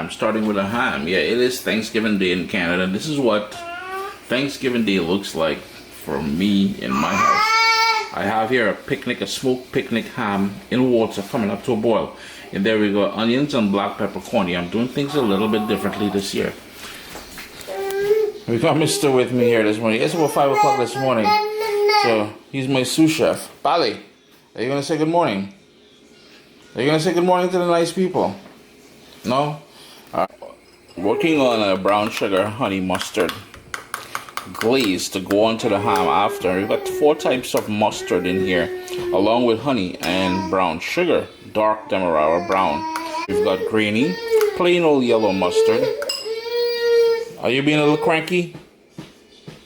ham, starting with a ham. Yeah, it is Thanksgiving Day in Canada. This is what Thanksgiving Day looks like for me in my house. I have here a smoked picnic ham in water coming up to a boil. And there we go, onions and black peppercorn. I'm doing things a little bit differently this year. We got Mr. with me here this morning. It's about 5 o'clock this morning. So he's my sous chef. Bali, are you gonna say good morning? Are you gonna say good morning to the nice people? No? Working on a brown sugar honey mustard glaze to go onto the ham after. We've got 4 types of mustard in here, along with honey and brown sugar, dark demerara brown. We've got grainy, plain old yellow mustard. Are you being a little cranky?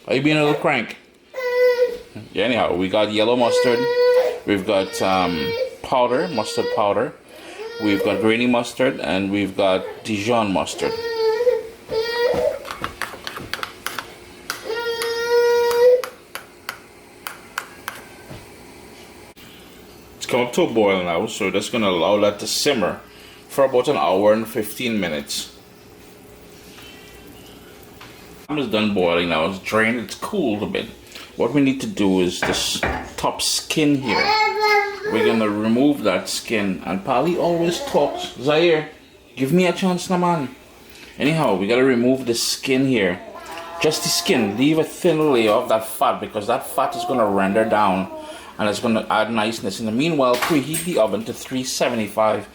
Are you being a little crank? Yeah, anyhow, we got yellow mustard. We've got powder, mustard powder. We've got grainy mustard, and we've got Dijon mustard. It's come up to a boil now, so that's going to allow that to simmer for about an hour and 15 minutes. It's done boiling now. It's drained, it's cooled a bit. What we need to do is this top skin here. We're gonna remove that skin. And Polly always talks. Zyair, give me a chance now, man. Anyhow, we gotta remove the skin here. Just the skin. Leave a thin layer of that fat, because that fat is gonna render down and it's gonna add niceness. In the meanwhile, preheat the oven to 375.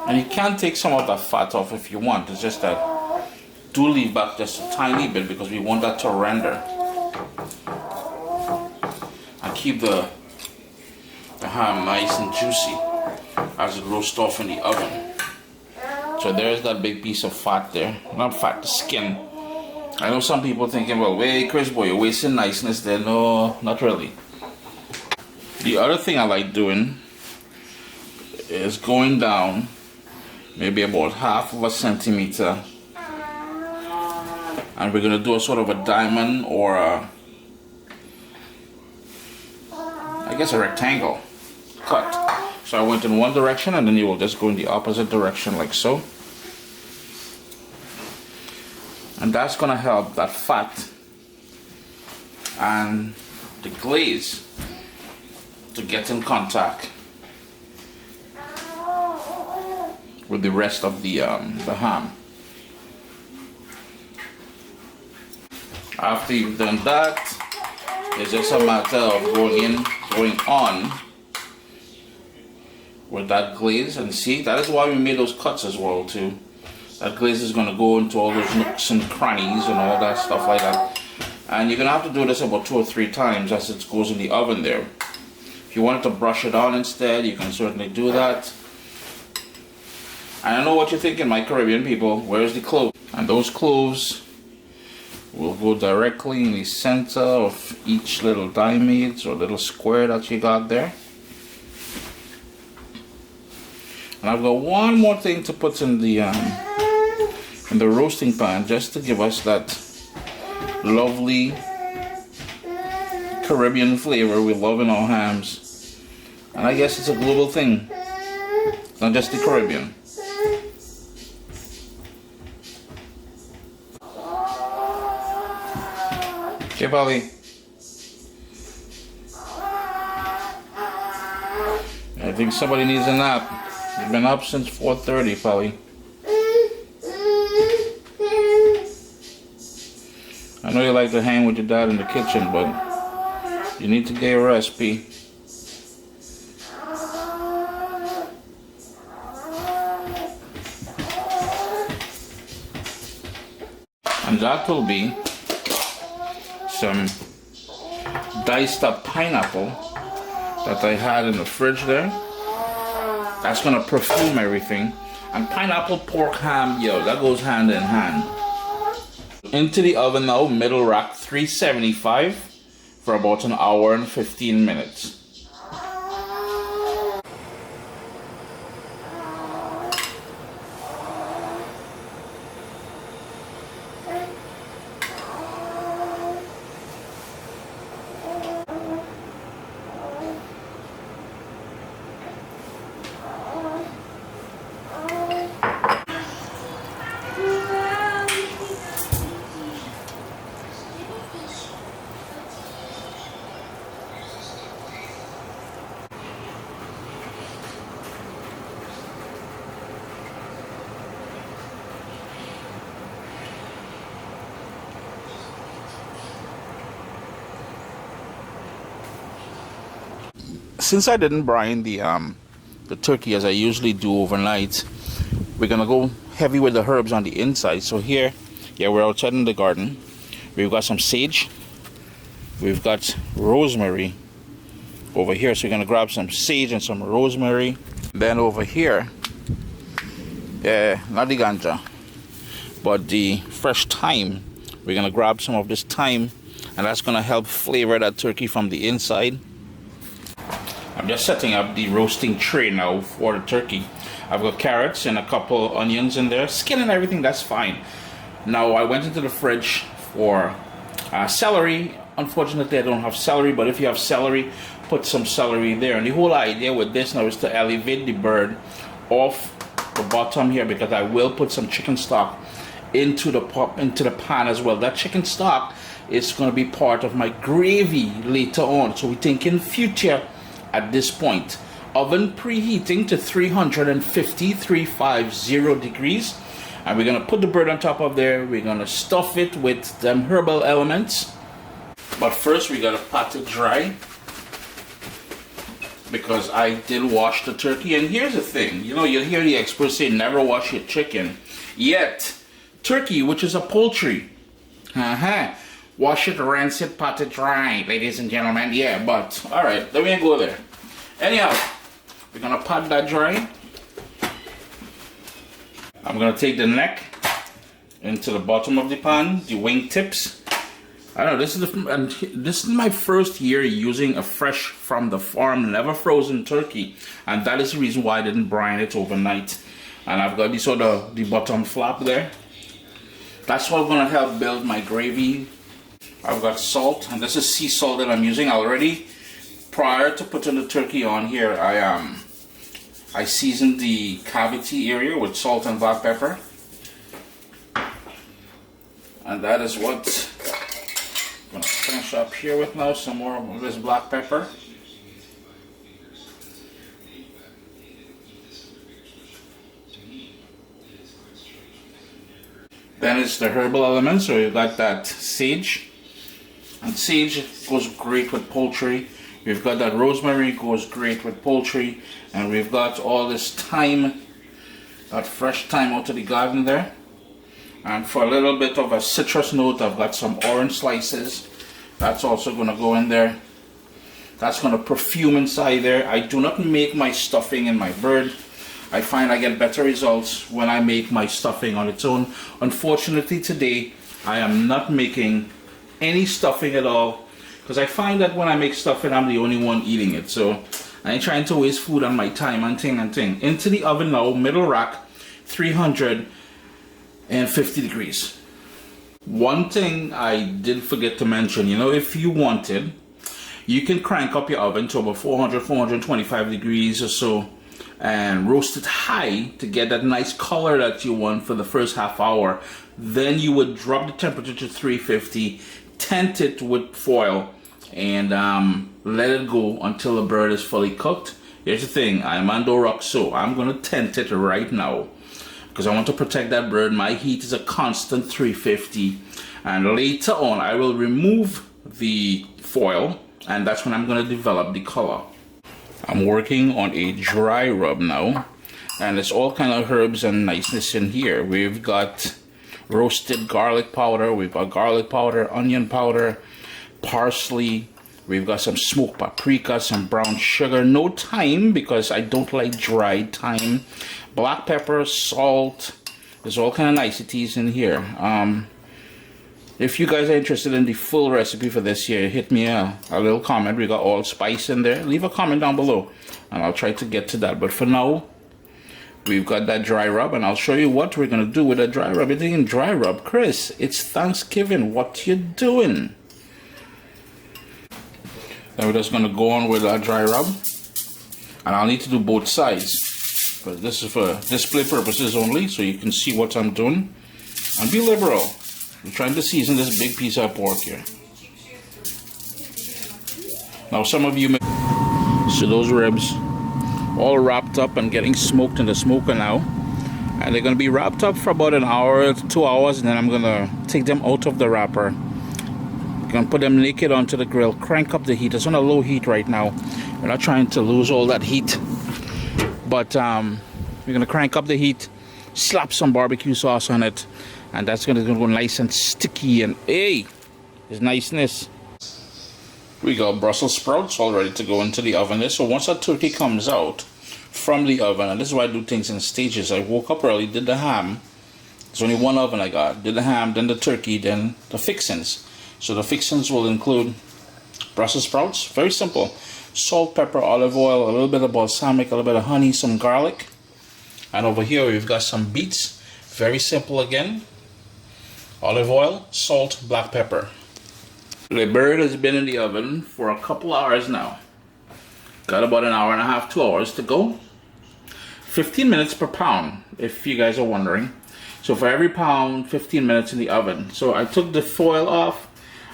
And you can take some of that fat off if you want. It's just that do leave back just a tiny bit, because we want that to render and keep the ham nice and juicy as it roasts off in the oven. So there's that big piece of fat there. Not fat, the skin. I know some people thinking, well, wait, Chris boy, you're wasting niceness there. No, not really. The other thing I like doing is going down maybe about 1/2 centimeter, and we're gonna do a sort of a diamond, or I guess a rectangle cut. So I went in one direction, and then you will just go in the opposite direction like so, and that's gonna help that fat and the glaze to get in contact with the rest of the ham. After you've done that, it's just a matter of going on with that glaze. And see, that is why we made those cuts as well too. That glaze is gonna go into all those nooks and crannies and all that stuff like that. And you're gonna have to do this about 2 or 3 times as it goes in the oven there. If you wanted to brush it on instead, you can certainly do that. And I know what you're thinking, my Caribbean people, where's the cloves? And those cloves will go directly in the center of each little diamond or little square that you got there. And I've got one more thing to put in the roasting pan, just to give us that lovely Caribbean flavor we love in our hams. And I guess it's a global thing, not just the Caribbean. Okay, Polly. I think somebody needs a nap. You've been up since 4:30, Polly. I know you like to hang with your dad in the kitchen, but you need to get a rest, P. And that will be some diced up pineapple that I had in the fridge there. That's gonna perfume everything. And pineapple pork ham, yo, that goes hand in hand. Into the oven now, middle rack 375 for about an hour and 15 minutes. since I didn't brine the turkey as I usually do overnight, we're gonna go heavy with the herbs on the inside. So here, yeah, we're outside in the garden. We've got some sage. We've got rosemary over here. So we're gonna grab some sage and some rosemary. Then over here, not the ganja, but the fresh thyme. We're gonna grab some of this thyme, and that's gonna help flavor that turkey from the inside. I'm just setting up the roasting tray now for the turkey. I've got carrots and a couple onions in there, skin and everything, that's fine. Now I went into the fridge for celery. Unfortunately I don't have celery, but if you have celery, put some celery there. And the whole idea with this now is to elevate the bird off the bottom here, because I will put some chicken stock into the pan as well. That chicken stock is going to be part of my gravy later on. So we think in future at this point. Oven preheating to 350 degrees, and we're gonna put the bird on top of there. We're gonna stuff it with them herbal elements, but first we gotta pat it dry, because I did wash the turkey. And here's the thing, you know, you'll hear the experts say never wash your chicken, yet turkey, which is a poultry, wash it, rinse it, pat it dry, ladies and gentlemen. Yeah, but all right, let me go there. Anyhow, we're gonna pat that dry. I'm gonna take the neck into the bottom of the pan, the wing tips. I don't know, this is my first year using a fresh from the farm, never frozen turkey, and that is the reason why I didn't brine it overnight. And I've got the bottom flap there. That's what's gonna help build my gravy. I've got salt, and this is sea salt that I'm using already. Prior to putting the turkey on here, I seasoned the cavity area with salt and black pepper, and that is what I'm going to finish up here with now. Some more of this black pepper. Then it's the herbal elements. So you've got that sage, and sage goes great with poultry. We've got that rosemary, goes great with poultry, and we've got all this thyme, that fresh thyme out of the garden there. And for a little bit of a citrus note, I've got some orange slices. That's also going to go in there. That's going to perfume inside there. I do not make my stuffing in my bird. I find I get better results when I make my stuffing on its own. Unfortunately today, I am not making any stuffing at all, because I find that when I make stuffing, I'm the only one eating it. So I ain't trying to waste food on my time and thing. Into the oven now, middle rack, 350 degrees. One thing I did forget to mention, you know, if you wanted, you can crank up your oven to about 400, 425 degrees or so, and roast it high to get that nice color that you want for the first half hour. Then you would drop the temperature to 350, tent it with foil, and let it go until the bird is fully cooked. Here's the thing, I'm on the Rook, so I'm going to tent it right now, because I want to protect that bird. My heat is a constant 350, and later on I will remove the foil, and that's when I'm going to develop the color. I'm working on a dry rub now, and there's all kind of herbs and niceness in here. We've got roasted garlic powder, we've got garlic powder, onion powder, parsley, we've got some smoked paprika, some brown sugar, no thyme because I don't like dried thyme, black pepper, salt. There's all kind of niceties in here. If you guys are interested in the full recipe for this here, hit me a little comment. We got all spice in there. Leave a comment down below and I'll try to get to that. But for now, we've got that dry rub, and I'll show you what we're gonna do with that dry rub. You're thinking, dry rub, Chris, it's Thanksgiving, what you doing? Then we're just gonna go on with our dry rub, and I'll need to do both sides, but this is for display purposes only, so you can see what I'm doing. And be liberal. I'm trying to season this big piece of pork here. Now some of you may see those ribs all wrapped up and getting smoked in the smoker now, and they're going to be wrapped up for about an hour to 2 hours, and then I'm going to take them out of the wrapper You're gonna put them naked onto the grill. Crank up the heat. It's on a low heat right now. We're not trying to lose all that heat, but we're gonna crank up the heat, slap some barbecue sauce on it, and that's gonna go nice and sticky. And hey, it's niceness. We got Brussels sprouts all ready to go into the oven. So once that turkey comes out from the oven, and this is why I do things in stages. I woke up early, did the ham. There's only one oven I got. Did the ham, then the turkey, then the fixings. So the fixings will include Brussels sprouts, very simple. Salt, pepper, olive oil, a little bit of balsamic, a little bit of honey, some garlic. And over here we've got some beets, very simple again. Olive oil, salt, black pepper. The bird has been in the oven for a couple hours now. Got about an hour and a half, 2 hours to go. 15 minutes per pound, if you guys are wondering. So for every pound, 15 minutes in the oven. So I took the foil off.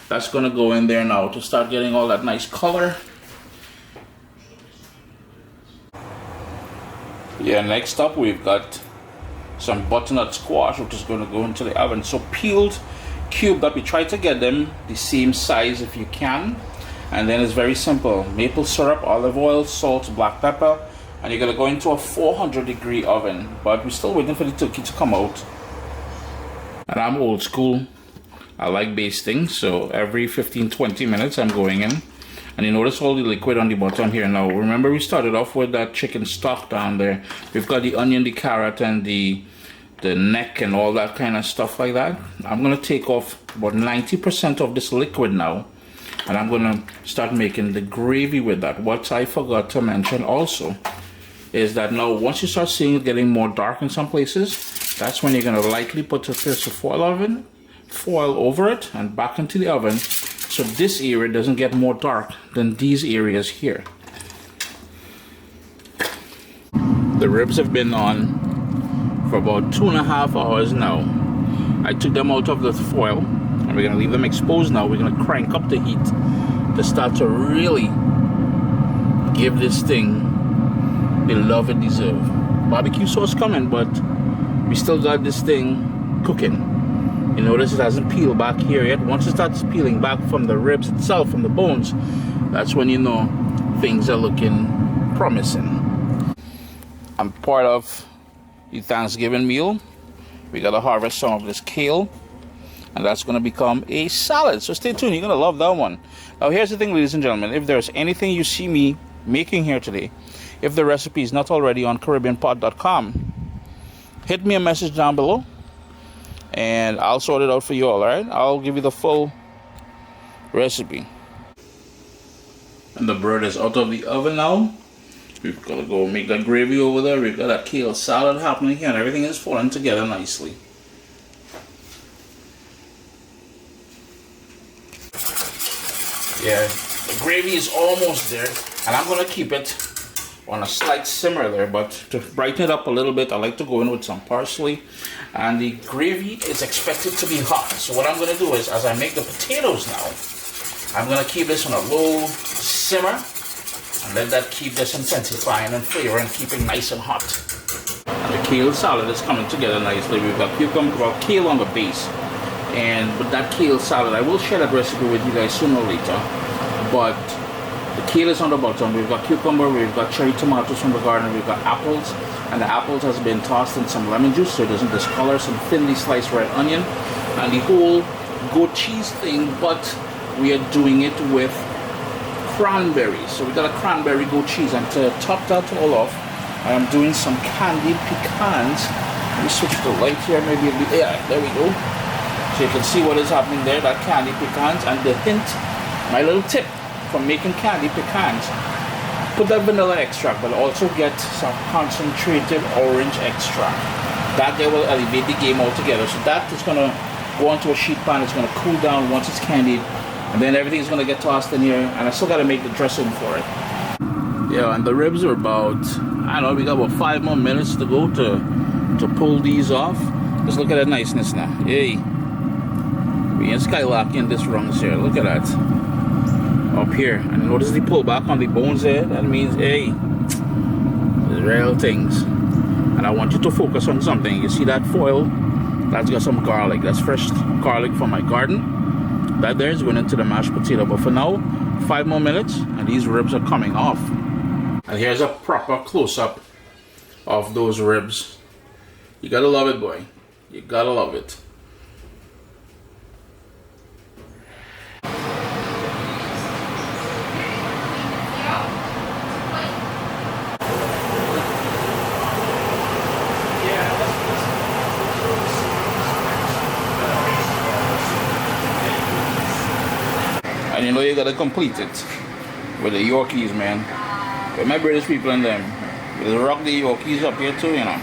That's gonna go in there now to start getting all that nice color. Yeah, next up we've got some butternut squash, which is gonna go into the oven. So peeled, cubed up, you try to get them the same size if you can. And then it's very simple. Maple syrup, olive oil, salt, black pepper. And you're gonna go into a 400-degree oven. But we're still waiting for the turkey to come out. And I'm old school. I like basting, so every 15-20 minutes I'm going in. And you notice all the liquid on the bottom here now. Remember we started off with that chicken stock down there. We've got the onion, the carrot, and the neck and all that kind of stuff like that. I'm gonna take off about 90% of this liquid now. And I'm gonna start making the gravy with that. What I forgot to mention also is that now once you start seeing it getting more dark in some places, that's when you're gonna lightly put a piece of foil over it and back into the oven, so this area doesn't get more dark than these areas here. The ribs have been on for about 2.5 hours now. I took them out of the foil and we're gonna leave them exposed now. We're gonna crank up the heat to start to really give this thing the love it deserves. Barbecue sauce coming, but we still got this thing cooking. You notice it hasn't peeled back here yet. Once it starts peeling back from the ribs itself, from the bones, that's when you know things are looking promising. I'm part of the Thanksgiving meal. We gotta harvest some of this kale, and that's gonna become a salad. So stay tuned, you're gonna love that one. Now here's the thing, ladies and gentlemen, if there's anything you see me making here today, if the recipe is not already on CaribbeanPot.com, hit me a message down below and I'll sort it out for you all, alright? I'll give you the full recipe. And the bird is out of the oven now. We've got to go make that gravy over there. We've got that kale salad happening here, and everything is falling together nicely. Yeah, the gravy is almost there, and I'm going to keep it on a slight simmer there, but to brighten it up a little bit, I like to go in with some parsley. And the gravy is expected to be hot. So what I'm going to do is, as I make the potatoes now, I'm going to keep this on a low simmer and let that keep this intensifying and flavor and keep it nice and hot. And the kale salad is coming together nicely. We've got kale on the base, and with that kale salad, I will share that recipe with you guys sooner or later. But the kale is on the bottom. We've got cucumber, we've got cherry tomatoes from the garden, we've got apples, and the apples has been tossed in some lemon juice so it doesn't discolor, some thinly sliced red onion, and the whole goat cheese thing, but we are doing it with cranberries. So we got a cranberry goat cheese, and to top that all off, I am doing some candied pecans. Let me switch the light here, maybe it'll be, yeah, there we go. So you can see what is happening there, that candied pecans, and the hint, my little tip for making candied pecans, put that vanilla extract, but also get some concentrated orange extract. That there will elevate the game altogether. So that is going to go onto a sheet pan. It's going to cool down once it's candied, and then everything is going to get tossed in here, and I still got to make the dressing for it. Yeah, and the ribs are about, I don't know, we got about 5 more minutes to go to pull these off. Just look at that niceness now. Hey, we ain't skylocking this rungs here. Look at that. Up here, and notice the pull back on the bones there. That means, hey, the real things. And I want you to focus on something. You see that foil? That's got some garlic. That's fresh garlic from my garden. That there is going into the mashed potato. But for now, 5 more minutes and these ribs are coming off. And here's a proper close-up of those ribs. You gotta love it, boy. You gotta love it. And you know you gotta complete it with the Yorkies, man. With my British people and them. Just rock the Yorkies up here too, you know.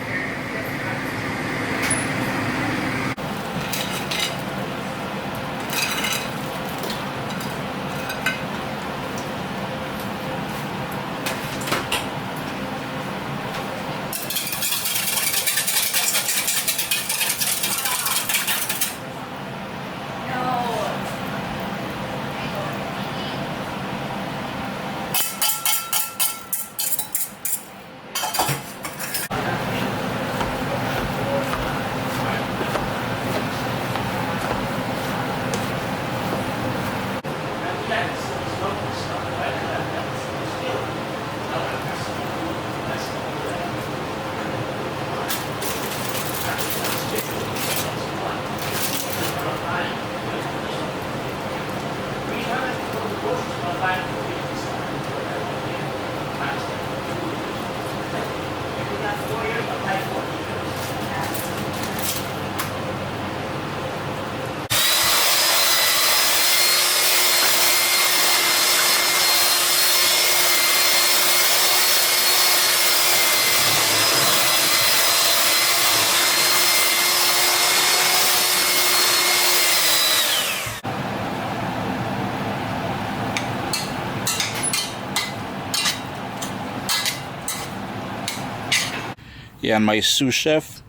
Yeah, and my sous chef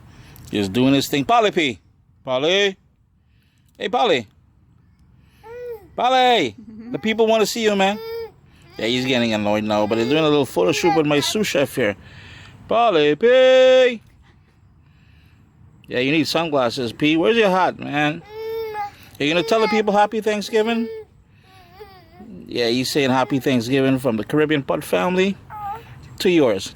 is doing his thing. Polly P. Polly. Hey, Polly. Polly. The people want to see you, man. Yeah, he's getting annoyed now, but he's doing a little photo shoot with my sous chef here. Polly P. Yeah, you need sunglasses, P. Where's your hat, man? Are you going to tell the people Happy Thanksgiving? Yeah, he's saying Happy Thanksgiving from the Caribbean Pot family to yours.